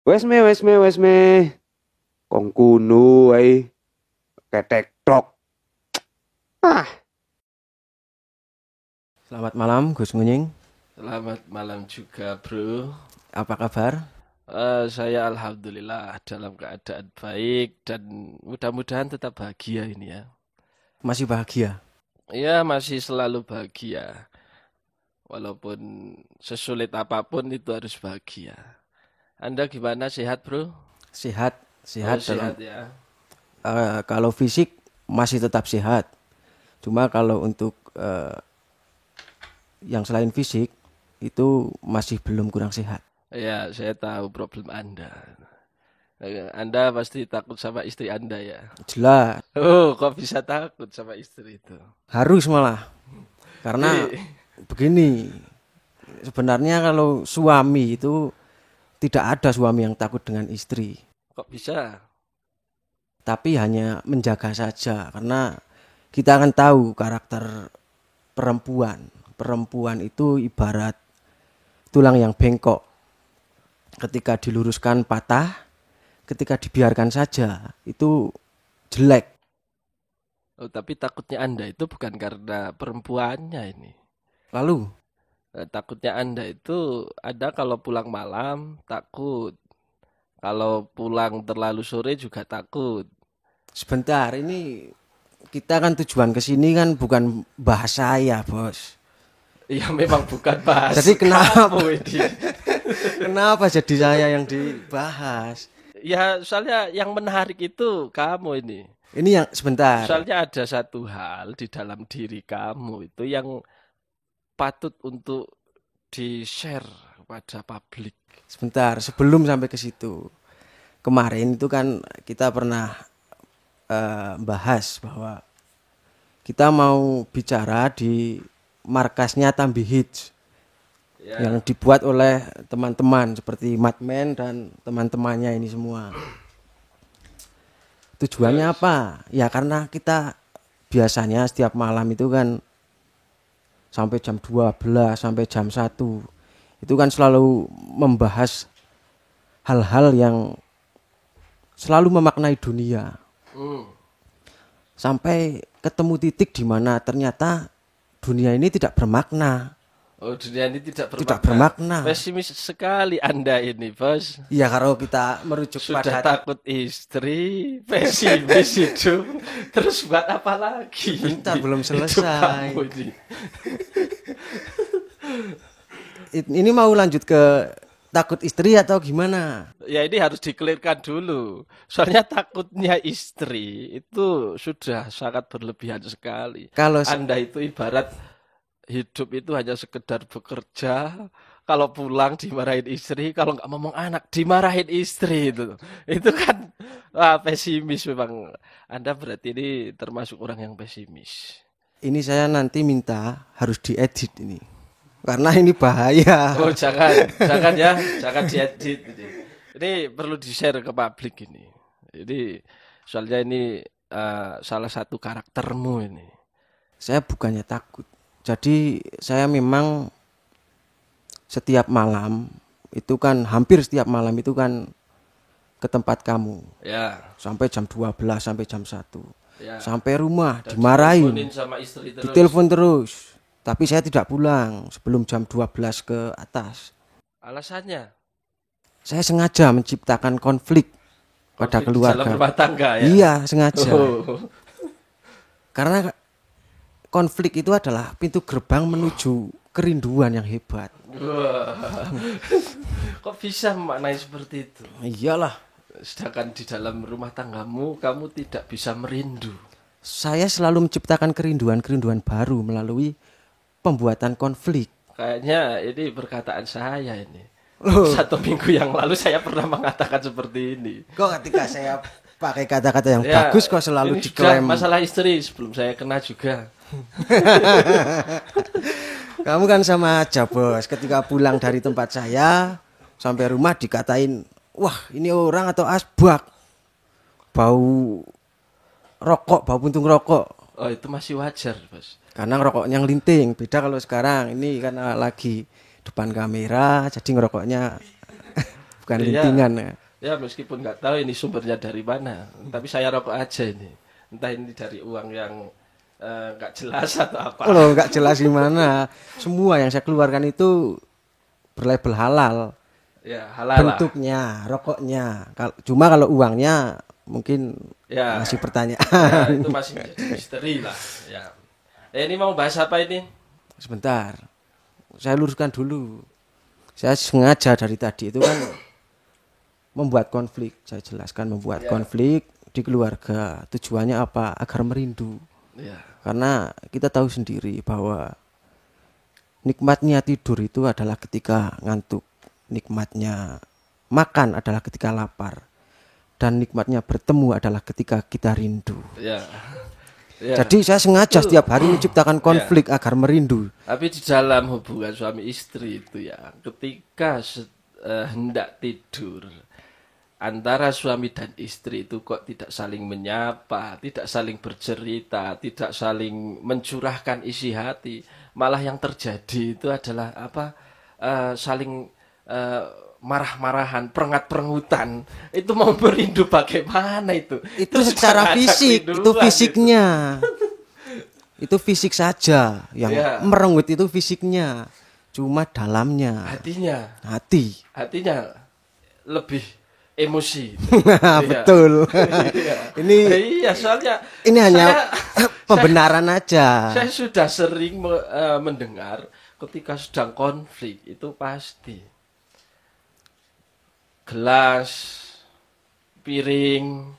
Wes me. Kong kuno ae ketek tok. Ah, Selamat malam Gus Ngunying. Selamat malam juga, bro. Apa kabar? Saya alhamdulillah dalam keadaan baik dan mudah-mudahan tetap bahagia ini ya. Masih bahagia? Ya, masih selalu bahagia. Walaupun sesulit apapun itu harus bahagia. Anda gimana, sehat, bro? Sehat, sehat Sehat dalam ya. kalau fisik masih tetap sehat. Cuma kalau untuk yang selain fisik itu masih belum kurang sehat. Ya, saya tahu problem Anda. Anda pasti takut sama istri Anda ya. Jelas, Oh, kok bisa takut sama istri itu? harus malah. Karena Jadi, begini, sebenarnya kalau suami itu tidak ada suami yang takut dengan istri. kok bisa? Tapi hanya menjaga saja. Karena kita akan tahu karakter perempuan. Perempuan itu ibarat tulang yang bengkok. Ketika diluruskan patah, ketika dibiarkan saja itu jelek. Oh, tapi takutnya Anda itu bukan karena perempuannya ini. Lalu Takutnya Anda itu ada kalau pulang malam takut. Kalau pulang terlalu sore juga takut. sebentar, ini kita kan tujuan ke sini kan bukan bahas saya, Bos. Ya memang bukan bahas Jadi kenapa kamu ini. kenapa jadi saya yang dibahas? Ya soalnya yang menarik itu kamu ini. Ini yang sebentar. Soalnya ada satu hal di dalam diri kamu itu yang patut untuk di-share pada publik. Sebentar, sebelum sampai ke situ. Kemarin itu kan kita pernah bahas bahwa kita mau bicara di markasnya Tambi Hits Ya. yang dibuat oleh teman-teman seperti Madman dan teman-temannya ini semua. Tujuannya apa? Ya karena kita biasanya setiap malam itu kan sampai jam 12 sampai jam 1 itu kan selalu membahas hal-hal yang selalu memaknai dunia. Sampai ketemu titik di mana ternyata dunia ini tidak bermakna. Oh, dunia ini tidak Tidak bermakna. bermakna. Pesimis sekali Anda ini, Bos. Ya kalau kita merujuk Sudah pada takut istri, pesimis hidup, terus buat apa lagi? Bentar, belum Hidup selesai. kamu ini. Ini mau lanjut ke takut istri atau gimana? Ya ini harus dikelirkan dulu. Soalnya takutnya istri itu sudah sangat berlebihan sekali. Kalau Anda itu ibarat hidup itu hanya sekedar bekerja. Kalau pulang dimarahin istri, kalau nggak ngomong anak dimarahin istri itu. Itu kan pesimis memang. Anda berarti ini termasuk orang yang pesimis. ini saya nanti minta harus diedit ini. Karena ini bahaya. Oh jangan ya, jangan diedit. Ini perlu di-share ke publik ini. Jadi soalnya ini salah satu karaktermu ini. Saya bukannya takut. Jadi saya memang setiap malam itu kan hampir setiap malam itu kan ke tempat kamu. Ya, Sampai jam 12 sampai jam 1. ya. Sampai rumah Dan dimarahin. diteleponin sama istri terus. Ditelepon terus. Tapi saya tidak pulang sebelum jam 12 ke atas. Alasannya? Saya sengaja menciptakan konflik pada Konflik dalam keluarga. rumah tangga ya? Iya, sengaja. Oh. Karena konflik itu adalah pintu gerbang menuju kerinduan yang hebat. Wah. Kok bisa memaknai seperti itu? Iyalah, Sedangkan di dalam rumah tanggamu kamu tidak bisa merindu. saya selalu menciptakan kerinduan-kerinduan baru melalui pembuatan konflik. Kayaknya ini perkataan saya ini. Loh. 1 minggu yang lalu saya pernah mengatakan seperti ini. Kok ketika saya pakai kata-kata yang Ya, bagus kok selalu ini diklaim. juga masalah istri sebelum saya kena juga. Kamu kan sama aja, Bos. Ketika pulang dari tempat saya sampai rumah dikatain, "Wah, ini orang atau asbak? Bau rokok, bau puntung rokok." Oh itu masih wajar, Bos. Karena ngerokoknya ngelinting. Beda kalau sekarang ini karena lagi depan kamera jadi ngerokoknya bukan Iya. lintingan ya. Ya meskipun nggak tahu ini sumbernya dari mana, tapi saya rokok aja ini. Entah ini dari uang yang nggak jelas atau apa. Oh, nggak jelas gimana. Semua yang saya keluarkan itu berlabel halal. Ya halal lah. Bentuknya, rokoknya. Cuma kalau uangnya mungkin Ya. masih Ya, pertanyaan. itu masih jadi misteri lah. Ya. Ini mau bahas apa ini? Sebentar, saya luruskan dulu. Saya sengaja dari tadi itu kan membuat konflik. Saya jelaskan membuat konflik di keluarga. Tujuannya apa? Agar merindu. Ya. Karena kita tahu sendiri bahwa nikmatnya tidur itu adalah ketika ngantuk. Nikmatnya makan adalah ketika lapar. Dan nikmatnya bertemu adalah ketika kita rindu. Ya. Ya. Jadi saya sengaja setiap hari menciptakan konflik agar merindu. Tapi di dalam hubungan suami istri itu ya, ketika hendak tidur antara suami dan istri itu kok tidak saling menyapa, tidak saling bercerita, tidak saling mencurahkan isi hati, malah yang terjadi itu adalah apa? Saling marah-marahan, perengat-perengutan. Itu mau merindu bagaimana itu? Itu sudah secara ada fisik, itu kerinduan fisiknya. Itu fisik saja, yang Ya. merenggut itu fisiknya. Cuma dalamnya, hati. lebih emosi. Betul. Iya. Ini Iya, soalnya ini hanya saya- pembenaran aja. saya sudah sering mendengar ketika sedang konflik itu pasti gelas, piring,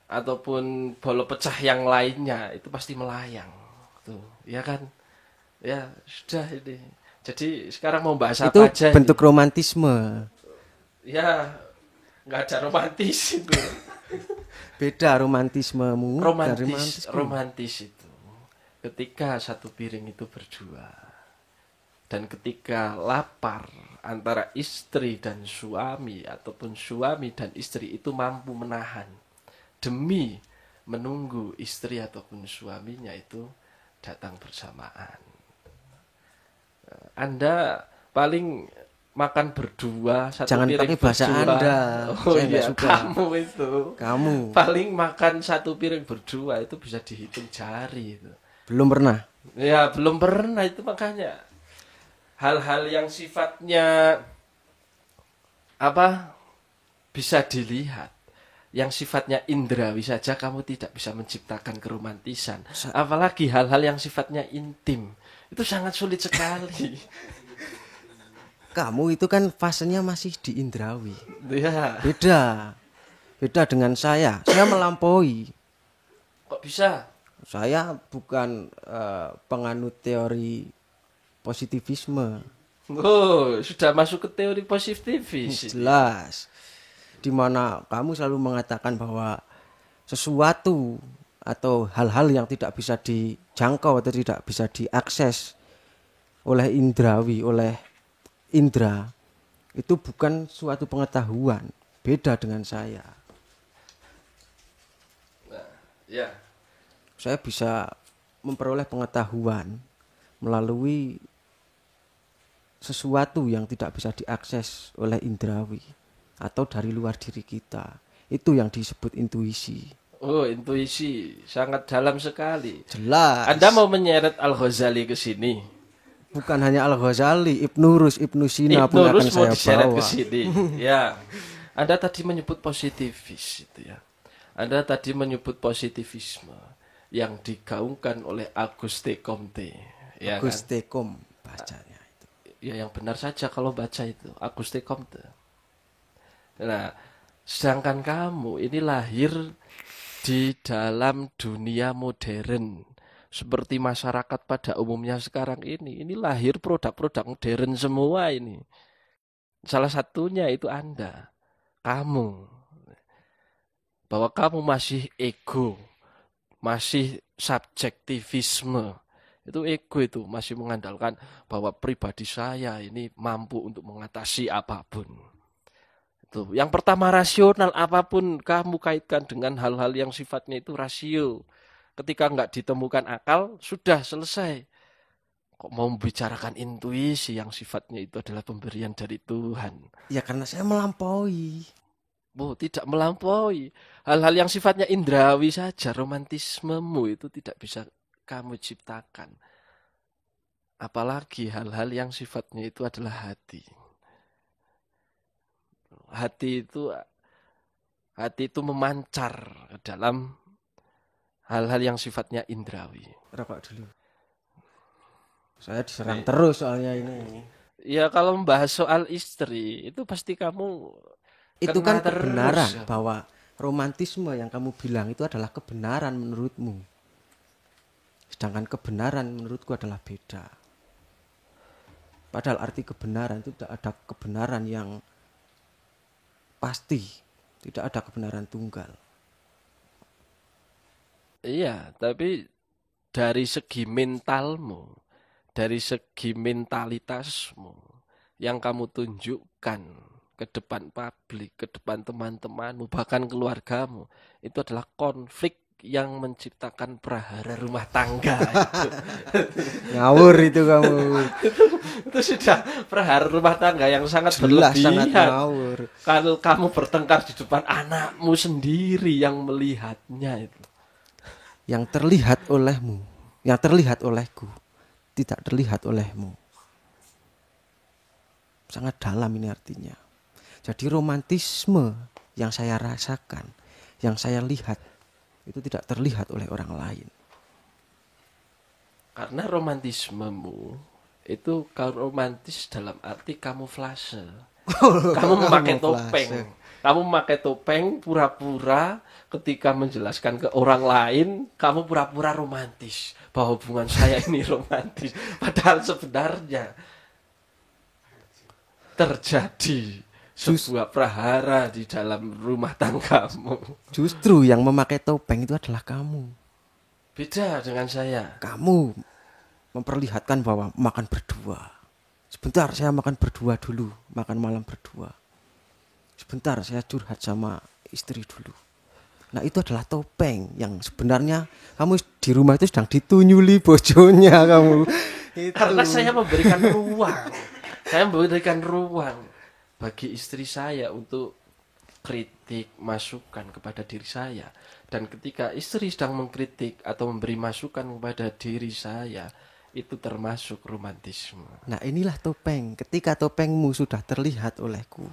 ataupun bola pecah yang lainnya itu pasti melayang. Tuh, ya kan? Ya, sudah ini. Jadi sekarang mau bahas Itu apa aja ini? bentuk romantisme. Ya, nggak ada romantis itu. Beda romantismemu dari romantisme. Romantis itu. Ketika satu piring itu berdua. Dan ketika lapar antara istri dan suami ataupun suami dan istri itu mampu menahan demi menunggu istri ataupun suaminya itu datang bersamaan. Anda paling makan berdua satu Jangan piring pakai bahasa berdua. Anda. Oh Saya nggak iya, suka. kamu itu. Kamu Paling makan satu piring berdua itu bisa dihitung jari itu. belum pernah. Ya, belum pernah itu makanya. Hal-hal yang sifatnya apa bisa dilihat, yang sifatnya indrawi saja kamu tidak bisa menciptakan keromantisan, apalagi hal-hal yang sifatnya intim itu sangat sulit sekali. Kamu itu kan fasenya masih di indrawi. Ya, Beda dengan saya. Saya melampaui. kok bisa? Saya bukan penganut teori positivisme. Oh, sudah masuk ke teori positivis. Jelas. Di mana kamu selalu mengatakan bahwa sesuatu atau hal-hal yang tidak bisa dijangkau atau tidak bisa diakses oleh indrawi, oleh indra, itu bukan suatu pengetahuan. Beda dengan saya. Ya, Saya bisa memperoleh pengetahuan melalui sesuatu yang tidak bisa diakses oleh indrawi atau dari luar diri kita. Itu yang disebut intuisi. oh intuisi sangat dalam sekali. Jelas. Anda mau menyeret Al-Ghazali ke sini? Bukan hanya Al-Ghazali, Ibnu Rus, Ibnu Sina pun Ibnu akan Rus mau saya diseret bawa. ke sini. Ya. Anda tadi menyebut positivis itu ya. Anda tadi menyebut positivisme yang digaungkan oleh Auguste Comte. Ya kan? Auguste Comte bacanya itu. Ya yang benar saja kalau baca itu Auguste Comte. Nah, sedangkan kamu ini lahir di dalam dunia modern seperti masyarakat pada umumnya sekarang ini lahir produk-produk modern semua ini. Salah satunya itu Anda, kamu, bahwa kamu masih ego, masih subjektivisme. Itu ego itu masih mengandalkan bahwa pribadi saya ini mampu untuk mengatasi apapun. Itu. Yang pertama rasional, apapun kamu kaitkan dengan hal-hal yang sifatnya itu rasio. Ketika nggak ditemukan akal, sudah selesai. Kok mau membicarakan intuisi yang sifatnya itu adalah pemberian dari Tuhan? Ya karena saya melampaui. Bu, tidak melampaui. Hal-hal yang sifatnya indrawi saja, romantismemu itu tidak bisa kamu ciptakan. Apalagi hal-hal yang sifatnya itu adalah hati. Hati itu memancar ke dalam hal-hal yang sifatnya indrawi. Rokok dulu. Saya diserang terus soalnya ini. Ya kalau membahas soal istri, itu pasti kamu Itu kena kan kebenaran terus. bahwa romantisme yang kamu bilang itu adalah kebenaran menurutmu. Sedangkan kebenaran menurutku adalah beda. Padahal arti kebenaran itu tidak ada kebenaran yang pasti. Tidak ada kebenaran tunggal. Iya, tapi dari segi mentalmu, dari segi mentalitasmu yang kamu tunjukkan ke depan publik, ke depan teman-temanmu, bahkan keluargamu, itu adalah konflik yang menciptakan prahara rumah tangga. Ngawur itu kamu. Itu sudah prahara rumah tangga yang sangat Jelas sangat berlebihan. ngawur. Kalau kamu bertengkar di depan anakmu sendiri yang melihatnya itu. Yang terlihat olehmu, yang terlihat olehku, tidak terlihat olehmu. Sangat dalam ini artinya. Jadi romantisme yang saya rasakan, yang saya lihat, itu tidak terlihat oleh orang lain. Karena romantismemu itu kalau romantis dalam arti kamuflase. Kamu memakai topeng. Kamu memakai topeng pura-pura ketika menjelaskan ke orang lain, kamu pura-pura romantis. Bahwa hubungan saya ini romantis. Padahal sebenarnya terjadi sebuah prahara di dalam rumah tanggamu. Justru yang memakai topeng itu adalah kamu. Beda dengan saya. Kamu memperlihatkan bahwa makan berdua. Sebentar saya makan berdua dulu, makan malam berdua. Sebentar saya curhat sama istri dulu. Nah itu adalah topeng yang sebenarnya kamu di rumah itu sedang ditunyuli bojonya kamu. Itu. Karena saya memberikan ruang. Saya memberikan ruang bagi istri saya untuk kritik, masukan kepada diri saya. Dan ketika istri sedang mengkritik atau memberi masukan kepada diri saya, itu termasuk romantisme. Nah inilah topeng. Ketika topengmu sudah terlihat olehku,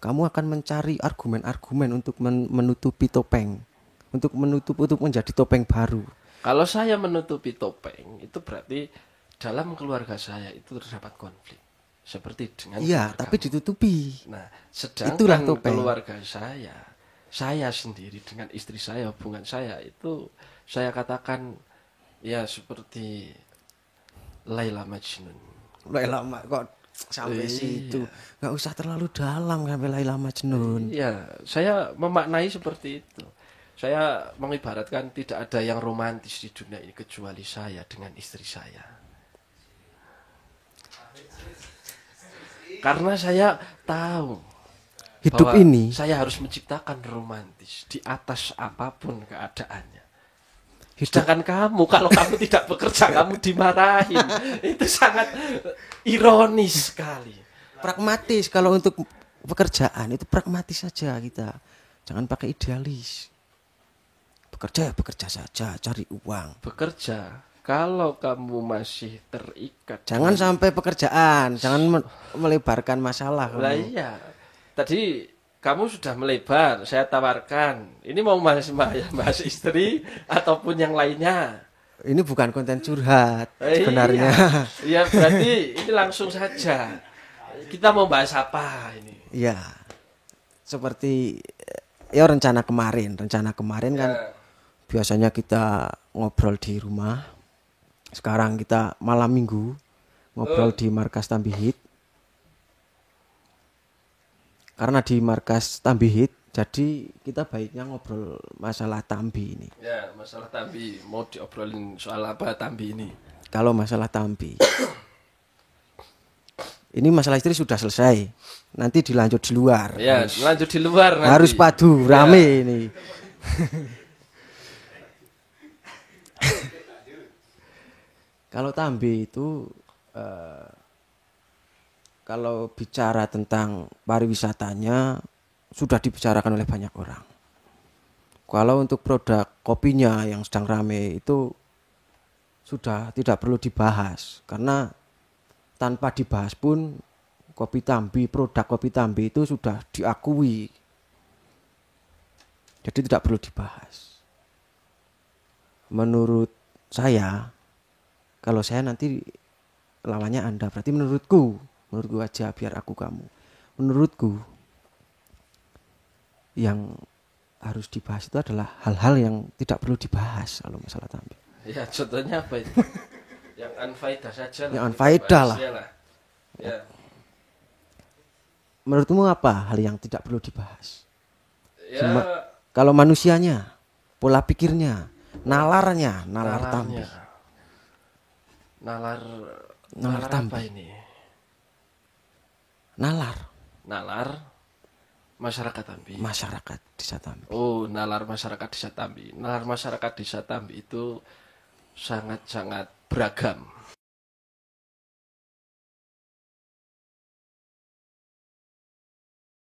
kamu akan mencari argumen-argumen untuk menutupi topeng. Untuk menjadi topeng baru. Kalau saya menutupi topeng, itu berarti dalam keluarga saya itu terdapat konflik. Seperti dengan tapi ditutupi. Nah, Itulah sedangkan topeng. keluarga saya sendiri dengan istri saya, hubungan saya itu saya katakan ya seperti Laila Majnun. Laila kok sampai situ. Nggak usah terlalu dalam sampai Laila Majnun. Iya, saya memaknai seperti itu. Saya mengibaratkan tidak ada yang romantis di dunia ini kecuali saya dengan istri saya. Karena saya tahu Hidup bahwa ini, saya harus menciptakan romantis di atas apapun keadaannya. Sedangkan kamu, kalau kamu tidak bekerja, kamu dimarahin. Itu sangat ironis sekali. pragmatis. Kalau untuk pekerjaan itu pragmatis saja kita. Jangan pakai idealis. Bekerja ya bekerja saja, cari uang. Bekerja, kalau kamu masih terikat. Jangan sampai pekerjaan, jangan melebarkan masalah. Lah iya. Tadi kamu sudah melebar, saya tawarkan. Ini mau bahas istri ataupun yang lainnya. Ini bukan konten curhat sebenarnya. Iya, berarti ini langsung saja. Kita mau bahas apa ini? Iya. Seperti ya rencana kemarin kan biasanya kita ngobrol di rumah. Sekarang kita malam minggu ngobrol di markas Tambihit. Karena di markas Tambihit, jadi kita baiknya ngobrol masalah Tambi ini. Ya, masalah Tambi. Mau diobrolin soal apa Tambi ini? Kalau masalah Tambi, ini masalah istri sudah selesai. Nanti dilanjut di luar. Ya, lanjut di luar nanti. Harus padu, rame ini. Kalau Tambi itu eh, kalau bicara tentang pariwisatanya sudah dibicarakan oleh banyak orang. Kalau untuk produk kopinya yang sedang rame itu sudah tidak perlu dibahas karena tanpa dibahas pun kopi Tambi, produk kopi Tambi itu sudah diakui. Jadi tidak perlu dibahas. Menurut saya, kalau saya nanti lawannya Anda, berarti menurutku aja biar aku kamu. Menurutku yang harus dibahas itu adalah hal-hal yang tidak perlu dibahas kalau masalah Tambi. Ya, contohnya apa itu? Yang unfaedah saja lah. Yang unfaedah lah. Ya. Menurutmu apa hal yang tidak perlu dibahas? Ya, Kalau manusianya, pola pikirnya, nalar Tambi. Nalar Tambi. apa ini? Nalar masyarakat Tambi. masyarakat desa Tambi. Oh, nalar masyarakat desa Tambi. Nalar masyarakat desa Tambi itu sangat-sangat beragam.